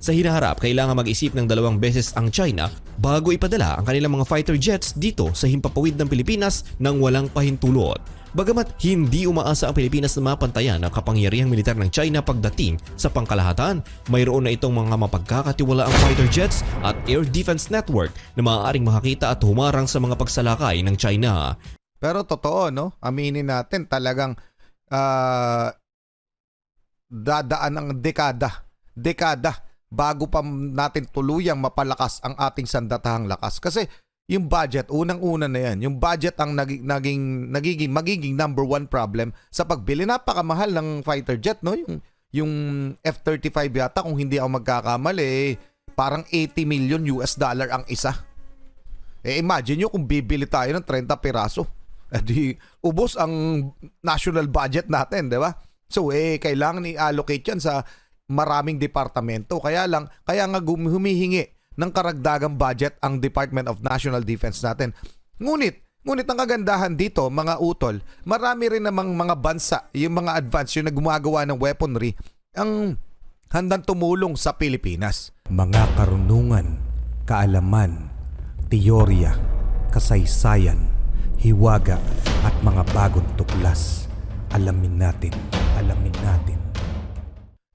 Sa hinaharap, kailangan mag-isip ng dalawang beses ang China bago ipadala ang kanilang mga fighter jets dito sa himpapawid ng Pilipinas nang walang pahintulot. Bagamat hindi umaasa ang Pilipinas na mapantayan ang kapangyarihang militar ng China pagdating sa pangkalahatan, mayroon na itong mga mapagkakatiwalaang fighter jets at air defense network na maaaring makakita at humarang sa mga pagsalakay ng China. Pero totoo, no? Aminin natin talagang dadaan ang dekada bago pa natin tuluyang mapalakas ang ating sandatahang lakas. Kasi yung budget, unang-una na yan. Yung budget ang magiging number one problem sa pagbili. Napakamahal ng fighter jet, no? Yung F-35 yata, kung hindi ako magkakamali, parang 80 million US dollar ang isa. Imagine nyo kung bibili tayo ng 30 piraso. Di ubos ang national budget natin, di ba? So, kailangan i-allocate yan sa maraming departamento. Kaya nga humihingi ng karagdagang budget ang Department of National Defense natin. Ngunit ang kagandahan dito, mga utol, marami rin namang mga bansa, yung mga advance, yung na gumagawa ng weaponry, ang handang tumulong sa Pilipinas. Mga karunungan, kaalaman, teorya, kasaysayan, hiwaga, at mga bagong tuklas. Alamin natin.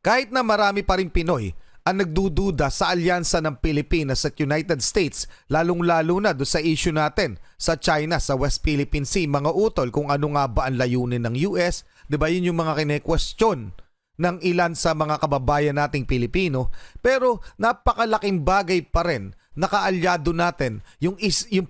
Kahit na marami pa rin Pinoy ang nagdududa sa alyansa ng Pilipinas at United States, lalong-lalo na do sa issue natin sa China, sa West Philippine Sea, mga utol, kung ano nga ba ang layunin ng US, di ba yun yung mga kine-question ng ilan sa mga kababayan nating Pilipino. Pero napakalaking bagay pa rin na kaalyado natin yung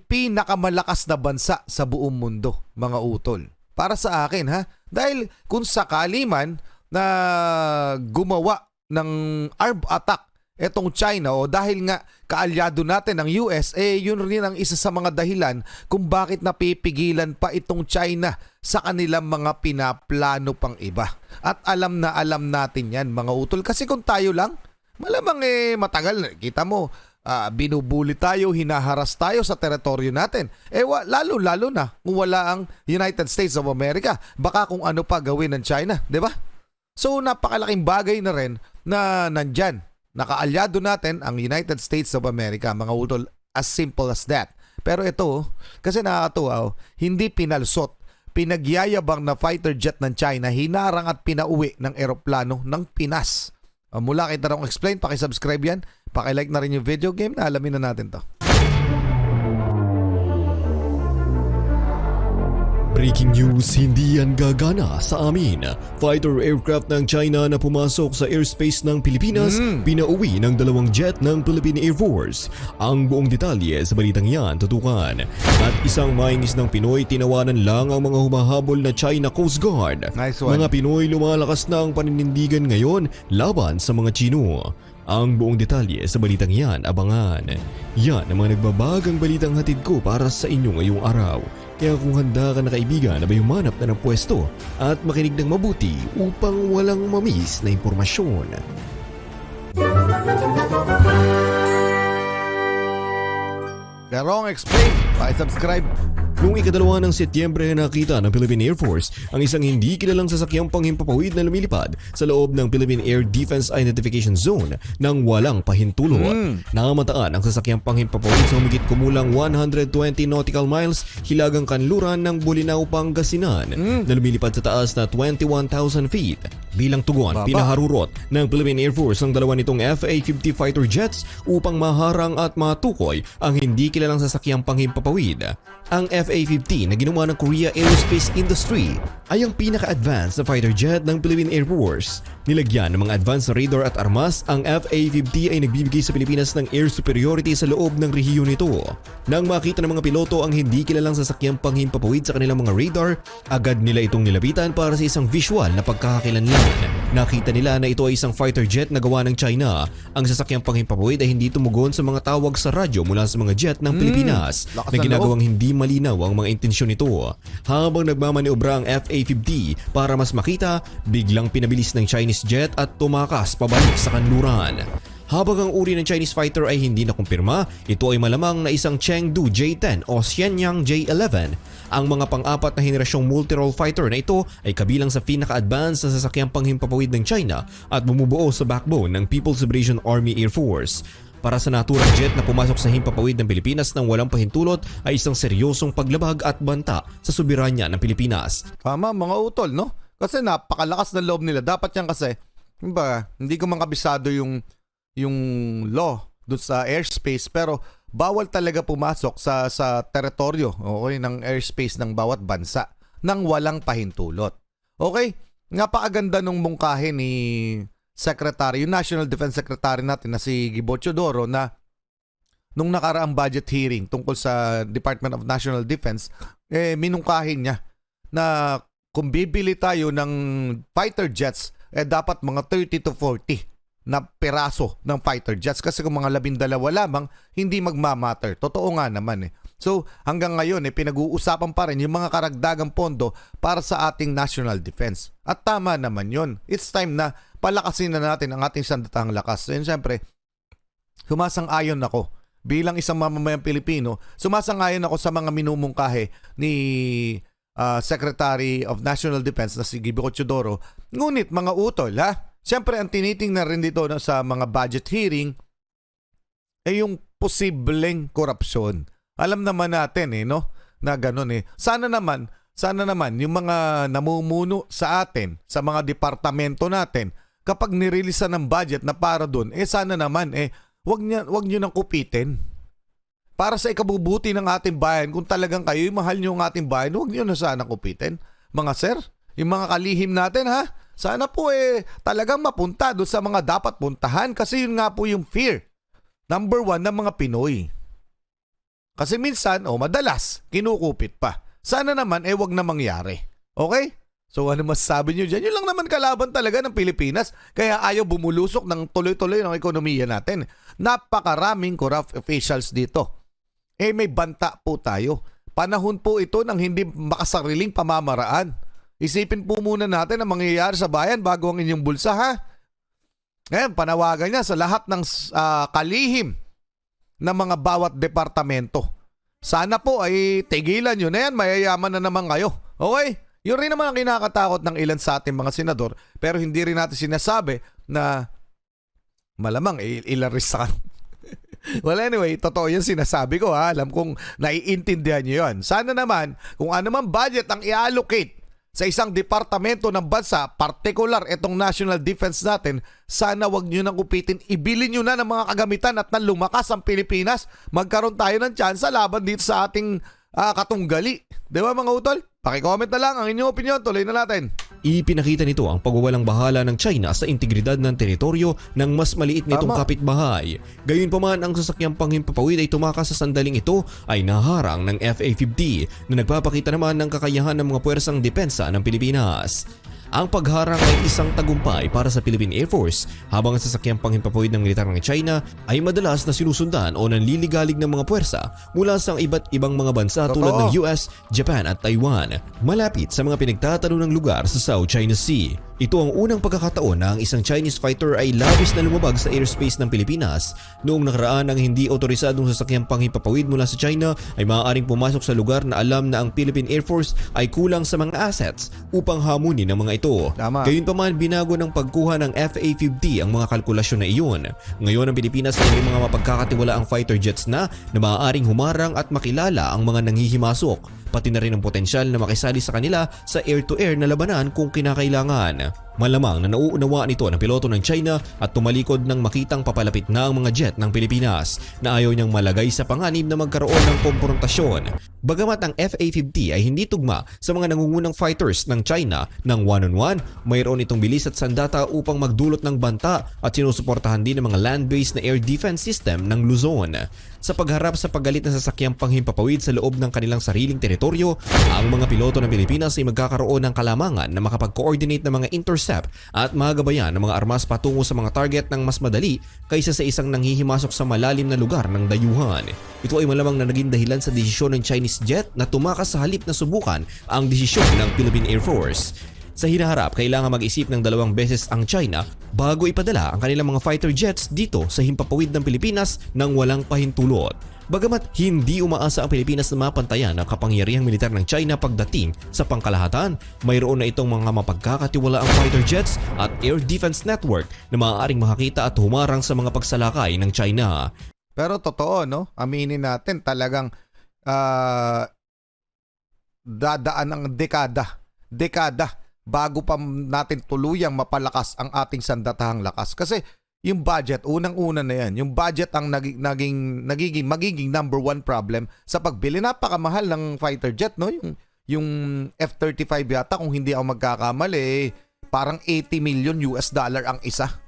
pinakamalakas na bansa sa buong mundo, mga utol. Para sa akin, ha? Dahil kung sakali man na gumawa ng armed attack etong China, o dahil nga kaalyado natin ang US, yun rin ang isa sa mga dahilan kung bakit napipigilan pa itong China sa kanilang mga pinaplano pang iba. At alam natin yan, mga utol, kasi kung tayo lang, malamang matagal, kita mo, binubuli tayo, hinaharas tayo sa teritoryo natin. Lalo na kung wala ang United States of America, baka kung ano pa gawin ng China, di ba? So napakalaking bagay na rin na nandyan, nakaalyado natin ang United States of America, mga utol, as simple as that. Pero ito, kasi nakakatuwa, hindi pinalsot, pinagyayabang na fighter jet ng China, hinarang at pinauwi ng eroplano ng Pinas. Mula kay Tarong Explain, pakisubscribe yan, pakilike na rin yung video game, na alamin na natin to. Breaking news, hindi yan gagana sa amin. Fighter aircraft ng China na pumasok sa airspace ng Pilipinas, pinauwi ng 2 jet ng Philippine Air Force. Ang buong detalye sa balitang yan tutukan. At isang mainis ng Pinoy, tinawanan lang ang mga humahabol na China Coast Guard. Nice one. Mga Pinoy, lumalakas na ang paninindigan ngayon laban sa mga Chino. Ang buong detalye sa balitang yan, abangan. Yan ang mga nagbabagang balitang hatid ko para sa inyo ngayong araw. Kaya kung handa ka na kaibigan na may humanap na ng pwesto at makinig ng mabuti upang walang mamiss na impormasyon. Tarong Explain, pakisubscribe. Noong ika-2 ng Setyembre, nakita ng Philippine Air Force ang isang hindi kilalang sasakyang panghimpapawid na lumilipad sa loob ng Philippine Air Defense Identification Zone nang walang pahintulot. Namataan ang sasakyang panghimpapawid sa humigit kumulang 120 nautical miles hilagang kanluran ng Bolinao, Pangasinan na lumilipad sa taas na 21,000 feet. Bilang tugon, pinaharurot ng Philippine Air Force ang dalawa nitong FA-50 fighter jets upang maharang at matukoy ang hindi kilalang sasakyang panghimpapawid. Ang FA-50 na ginawa ng Korea Aerospace Industry ay ang pinaka-advanced na fighter jet ng Philippine Air Force. Nilagyan ng mga advanced radar at armas, ang FA-50 ay nagbibigay sa Pilipinas ng air superiority sa loob ng rehiyon nito. Nang makita ng mga piloto ang hindi kilalang sasakyang panghimpapawid sa kanilang mga radar, agad nila itong nilapitan para sa isang visual na pagkakakilanlan. Nakita nila na ito ay isang fighter jet na gawa ng China. Ang sasakyang panghimpapawid ay hindi tumugon sa mga tawag sa radyo mula sa mga jet ng Pilipinas na ginagawang hindi malinaw ang mga intensyon nito. Habang nagmamaniobra ang FA-50 para mas makita, biglang pinabilis ng Chinese jet at tumakas pabalik sa kanluran. Habang ang uri ng Chinese fighter ay hindi nakumpirma, ito ay malamang na isang Chengdu J-10 o Xianyang J-11. Ang mga pang-apat na henerasyong multi-role fighter na ito ay kabilang sa pinaka-advanced na sasakyang panghimpapawid ng China at bumubuo sa backbone ng People's Liberation Army Air Force. Para sa naturang jet na pumasok sa himpapawid ng Pilipinas ng walang pahintulot ay isang seryosong paglabag at banta sa soberanya ng Pilipinas. Tama mga utol, no? Kasi napakalakas ng loob nila. Dapat yan kasi, hindi ko makabisado yung law doon sa airspace, pero bawal talaga pumasok sa teritoryo, okay, ng airspace ng bawat bansa nang walang pahintulot. Okay? Napakaganda nung mungkahi ni Secretary, yung National Defense Secretary natin na si Gibo Teodoro, na nung nakaraang budget hearing tungkol sa Department of National Defense, minungkahin niya na kung bibili tayo ng fighter jets, dapat mga 30 to 40 na piraso ng fighter jets, kasi kung mga 12 lamang, hindi magmamatter. Totoo nga naman eh. So hanggang ngayon pinag-uusapan pa rin yung mga karagdagang pondo para sa ating national defense. At tama naman yun. It's time na palakasin na natin ang ating sandatahang lakas. So yun, syempre, sumasang-ayon ako bilang isang mamamayang Pilipino, sumasang-ayon ako sa mga minumungkahi ni Secretary of National Defense na si Gibo Teodoro. Ngunit mga utol, siyempre ang tinitingnan rin dito sa mga budget hearing ay yung posibleng korupsyon. Alam naman natin na ganun eh. Sana naman yung mga namumuno sa atin, sa mga departamento natin, kapag nireleasean ng budget na para doon, sana naman wag nyo nang kupitin. Para sa ikabubuti ng ating bayan, kung talagang kayo mahal nyo ang ating bayan, huwag nyo na sana kupitin. Mga sir, yung mga kalihim natin sana po talagang mapunta doon sa mga dapat puntahan, kasi yun nga po yung fear. Number 1 ng mga Pinoy. Kasi minsan, madalas, kinukupit pa. Sana naman, wag na mangyari. Okay? So ano masasabi nyo dyan? Yun lang naman kalaban talaga ng Pilipinas, kaya ayaw bumulusok ng tuloy-tuloy ng ekonomiya natin. Napakaraming corrupt officials dito. May banta po tayo. Panahon po ito ng hindi makasariling pamamaraan. Isipin po muna natin ang mangyayari sa bayan bago ang inyong bulsa, Ngayon, panawagan niya sa lahat ng kalihim ng mga bawat departamento. Sana po ay tigilan nyo na yan, mayayaman na naman kayo. Okay? Yun rin naman ang kinakatakot ng ilan sa ating mga senador, pero hindi rin natin sinasabi na malamang ilarisan. Well anyway, totoo yung sinasabi ko Alam kong naiintindihan nyo yun. Sana naman, kung ano man budget ang i-allocate sa isang departamento ng bansa, particular itong national defense natin, sana wag nyo nang kupitin. Ibili nyo na ng mga kagamitan at nang lumakas ang Pilipinas. Magkaroon tayo ng tsansa laban dito sa ating katunggali. Di ba mga utol? Paki-comment na lang ang inyong opinion. Tuloy na natin. Ipinakita nito ang pagwawalang bahala ng China sa integridad ng teritoryo ng mas maliit nitong kapitbahay. Gayunpaman, ang sasakyang panghimpapawid ay tumakas sa sandaling ito ay naharang ng FA-50 na nagpapakita naman ng kakayahan ng mga puwersang depensa ng Pilipinas. Ang pagharang ay isang tagumpay para sa Philippine Air Force, habang ang sasakyang panghimpapawid ng militar ng China ay madalas na sinusundan o nanliligalig ng mga puwersa mula sa iba't ibang mga bansa tulad ng US, Japan at Taiwan, malapit sa mga pinagtatanong ng lugar sa South China Sea. Ito ang unang pagkakataon na ang isang Chinese fighter ay labis na lumabag sa airspace ng Pilipinas. Noong nakaraan, ang hindi otorisadong sasakyang panghimpapawid mula sa China ay maaaring pumasok sa lugar na alam na ang Philippine Air Force ay kulang sa mga assets upang hamunin ng mga ito. Gayunpaman, binago ng pagkuha ng FA-50 ang mga kalkulasyon na iyon. Ngayon, ang Pilipinas ay may mga mapagkakatiwalaang fighter jets na maaaring humarang at makilala ang mga nanghihimasok, pati na rin ang potensyal na makisali sa kanila sa air-to-air na labanan kung kinakailangan. Malamang na nauunawaan ito ng piloto ng China at tumalikod nang makitang papalapit na ang mga jet ng Pilipinas na ayaw niyang malagay sa panganib na magkaroon ng komprontasyon. Bagamat ang FA-50 ay hindi tugma sa mga nangungunang fighters ng China ng one-on-one, mayroon itong bilis at sandata upang magdulot ng banta at sinusuportahan din ng mga land-based na air defense system ng Luzon. Sa pagharap sa paggalit na sasakyang panghimpapawid sa loob ng kanilang sariling teritoryo, ang mga piloto ng Pilipinas ay magkakaroon ng kalamangan na makapag-coordinate ng mga intercept at magabayan ng mga armas patungo sa mga target ng mas madali kaysa sa isang nanghihimasok sa malalim na lugar ng dayuhan. Ito ay malamang na naging dahilan sa desisyon ng Chinese jet na tumakas sa halip na subukan ang desisyon ng Philippine Air Force. Sa hinaharap, kailangan mag-isip ng 2 beses ang China bago ipadala ang kanilang mga fighter jets dito sa himpapawid ng Pilipinas nang walang pahintulot. Bagamat hindi umaasa ang Pilipinas na mapantayan ang kapangyarihang militar ng China pagdating sa pangkalahatan, mayroon na itong mga mapagkakatiwalaang fighter jets at air defense network na maaaring makakita at humarang sa mga pagsalakay ng China. Pero totoo, no? Aminin natin talagang dadaan ang dekada bago pa natin tuluyang mapalakas ang ating sandatahang lakas. Kasi yung budget, unang-una na yan. Yung budget ang magiging number 1 problem sa pagbili. Napakamahal ng fighter jet, no? Yung F-35 yata, kung hindi ako magkakamali, parang $80 million ang isa.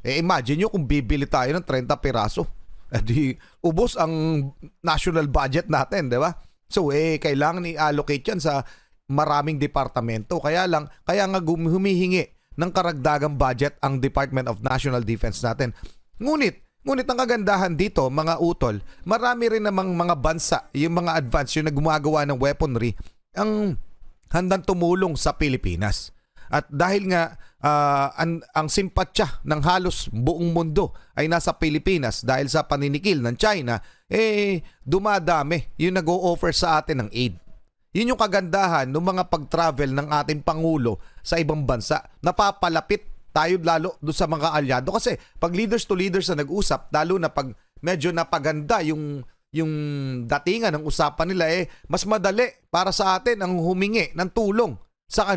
Imagine nyo kung bibili tayo ng 30 piraso. Di ubos ang national budget natin, di ba? So, kailangan i-allocate yan sa maraming departamento. Kaya nga humihingi ng karagdagang budget ang Department of National Defense natin. Ngunit ang kagandahan dito, mga utol, marami rin namang mga bansa, yung mga advance, yung na gumagawa ng weaponry, ang handang tumulong sa Pilipinas. At dahil nga ang simpatya ng halos buong mundo ay nasa Pilipinas dahil sa paninikil ng China, dumadami yung nag-o-offer sa atin ng aid. Yun yung kagandahan ng mga pag-travel ng ating Pangulo sa ibang bansa. Napapalapit tayo lalo doon sa mga alyado. Kasi pag leaders to leaders na nag-usap, lalo na pag medyo napaganda yung datingan ng usapan nila, mas madali para sa atin ang humingi ng tulong sa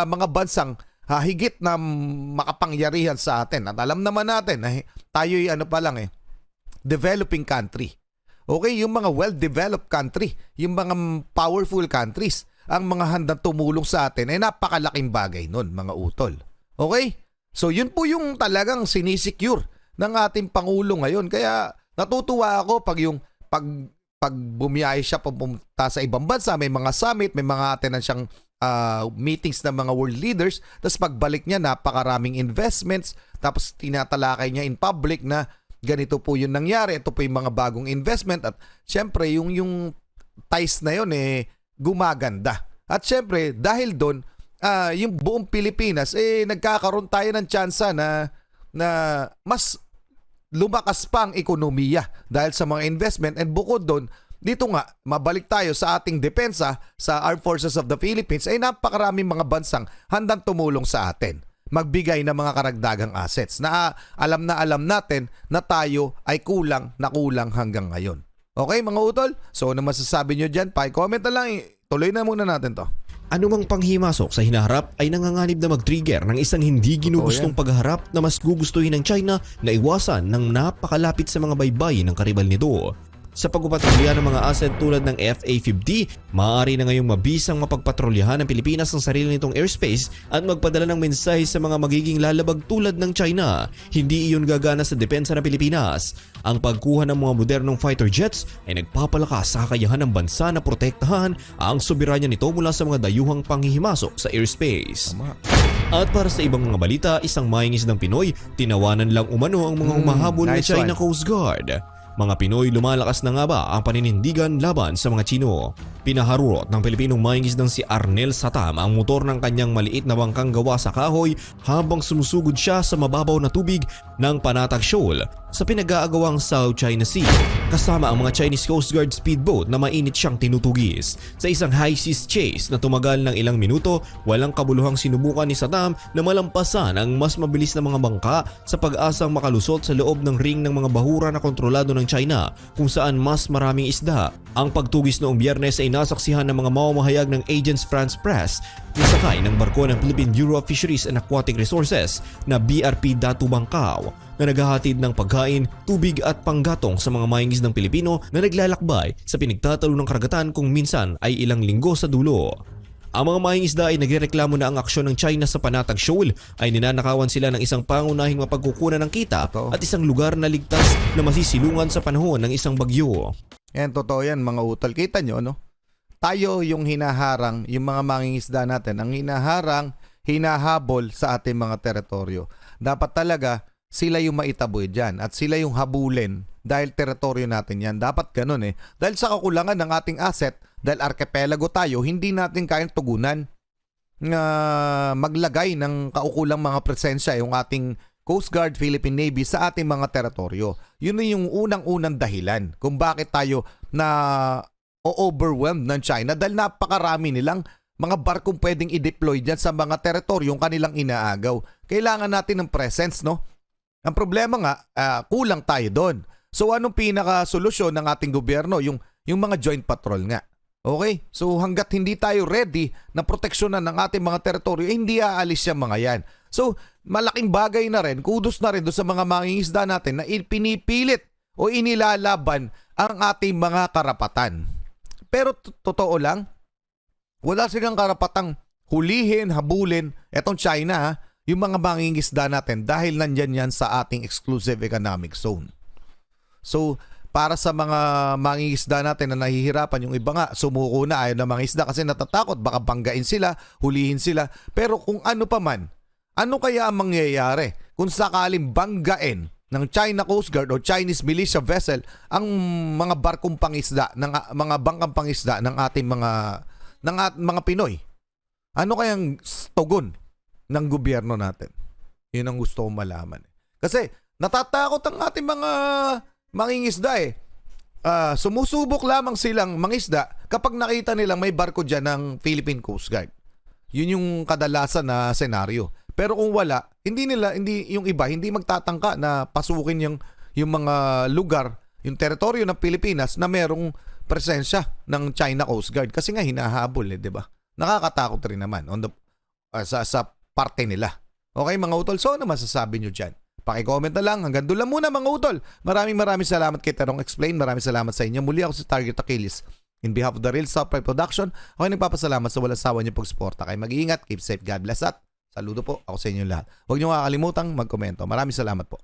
mga bansang higit na makapangyarihan sa atin. At alam naman natin, tayo'y developing country. Okay, yung mga well-developed country, yung mga powerful countries, ang mga handang tumulong sa atin ay napakalaking bagay nun, mga utol. Okay? So yun po yung talagang sinisecure ng ating Pangulo ngayon. Kaya natutuwa ako pag bumiyahe siya pumunta sa ibang bansa, may mga summit, may mga atin siyang meetings ng mga world leaders, tapos pagbalik niya napakaraming investments, tapos tinatalakay niya in public na ganito po yung nangyari, ito po yung mga bagong investment at syempre yung ties na yun gumaganda. At syempre dahil doon yung buong Pilipinas nagkakaroon tayo ng tsansa na mas lumakas pa ang ekonomiya dahil sa mga investment. And bukod doon, dito nga mabalik tayo sa ating depensa sa Armed Forces of the Philippines, napakaraming mga bansang handang tumulong sa atin, magbigay ng mga karagdagang assets na alam natin na tayo ay kulang hanggang ngayon. Okay mga utol? So ano masasabi nyo dyan? Pa-comment na lang. Tuloy na muna natin to. Anumang panghimasok sa hinaharap ay nanganganib na mag-trigger ng isang hindi ginugustong pagharap na mas gugustuhin ng China na iwasan ng napakalapit sa mga baybayin ng karibal nito. Sa pagpapatrolya ng mga asset tulad ng FA-50, maaari na ngayong mabisang mapagpatrolyahan ng Pilipinas ang sarili nitong airspace at magpadala ng mensahe sa mga magiging lalabag tulad ng China. Hindi iyon gagana sa depensa ng Pilipinas. Ang pagkuha ng mga modernong fighter jets ay nagpapalakas sa kakayahan ng bansa na protektahan ang soberanya nito mula sa mga dayuhang panghihimasok sa airspace. At para sa ibang mga balita, isang maingis ng Pinoy, tinawanan lang umano ang mga humahabol nice na China one. Coast Guard. Mga Pinoy, lumalakas na nga ba ang paninindigan laban sa mga Chino? Pinaharurot ng Pilipinong maingis si Arnel Satam ang motor ng kanyang maliit na bangkang gawa sa kahoy habang sumusugod siya sa mababaw na tubig ng Panatag Shoal sa pinag-aagawang South China Sea kasama ang mga Chinese Coast Guard speedboat na mainit siyang tinutugis. Sa isang high seas chase na tumagal ng ilang minuto, walang kabuluhang sinubukan ni Satam na malampasan ang mas mabilis na mga bangka sa pag-asang makalusot sa loob ng ring ng mga bahura na kontrolado ng China kung saan mas maraming isda. Ang pagtugis noong Biyernes ay nasaksihan ng mga mamamahayag ng Agence France Presse na sakay ng barko ng Philippine Bureau of Fisheries and Aquatic Resources na BRP Datu Bangkao na naghahatid ng pagkain, tubig at panggatong sa mga maingis ng Pilipino na naglalakbay sa pinagtatalo ng karagatan kung minsan ay ilang linggo sa dulo. Ang mga mangingisda ay nagrereklamo na ang aksyon ng China sa Panatag Shoal ay ninanakawan sila ng isang pangunahing mapagkukunan ng kita at isang lugar na ligtas na masisilungan sa panahon ng isang bagyo. Yan, totoo yan mga utol. Kita nyo, no? Tayo yung hinaharang, yung mga mangingisda natin, ang hinahabol sa ating mga teritoryo. Dapat talaga sila yung maitaboy dyan at sila yung habulin dahil teritoryo natin yan. Dapat ganun Dahil sa kakulangan ng ating asset, dahil archipelago tayo, hindi natin kayang tugunan. maglagay ng kaukulang mga presensya yung ating Coast Guard, Philippine Navy sa ating mga teritoryo. Yun na yung unang-unang dahilan kung bakit tayo na overwhelmed ng China dahil napakarami nilang mga barkong pwedeng i-deploy dyan sa mga teritoryong kanilang inaagaw. Kailangan natin ng presence, no? Ang problema nga, kulang tayo doon. So anong pinaka-solusyon ng ating gobyerno? Yung mga joint patrol nga. Okay? So hanggat hindi tayo ready na proteksyonan ng ating mga teritoryo, hindi aalis yung mga yan. So malaking bagay na rin, kudos na rin doon sa mga mangingisda natin na pinipilit o inilalaban ang ating mga karapatan. Pero totoo lang, wala silang karapatang hulihin, habulin, etong China, yung mga mangingisda natin dahil nandyan yan sa ating exclusive economic zone. So, para sa mga mangingisda natin na nahihirapan, yung iba nga, sumuko na ayaw na mangingisda kasi natatakot, baka banggain sila, hulihin sila. Pero kung ano pa man, ano kaya ang mangyayari kung sakaling banggain ng China Coast Guard o Chinese militia vessel ang mga barkong pangisda, mga bangkang pangisda ng ating mga Pinoy? Ano kayang tugon ng gobyerno natin? Yun ang gusto kong malaman. Kasi natatakot ang ating mga mangingisda eh. Sumusubok lamang silang mangisda kapag nakita nilang may barko dyan ng Philippine Coast Guard. Yun yung kadalasan na senaryo. Pero kung wala, hindi yung iba hindi magtatangka na pasukin yung mga lugar, yung teritoryo ng Pilipinas na merong presensya ng China Coast Guard kasi nga hinahabol, 'di ba? Nakakatakot rin naman sa parte nila. Okay mga utol, so ano masasabi nyo dyan? Paki-comment na lang. Hanggang doon lang muna mga utol. Maraming salamat kay Terong Explain. Maraming salamat sa inyo. Muli ako si Target Achilles. In behalf of the Real Software Production, ako ay nagpapasalamat sa walang sawa niyo pagsuporta. Kayo mag-iingat, keep safe, God bless at saludo po ako sa inyo lahat. Huwag niyo kakalimutang magkomento. Maraming salamat po.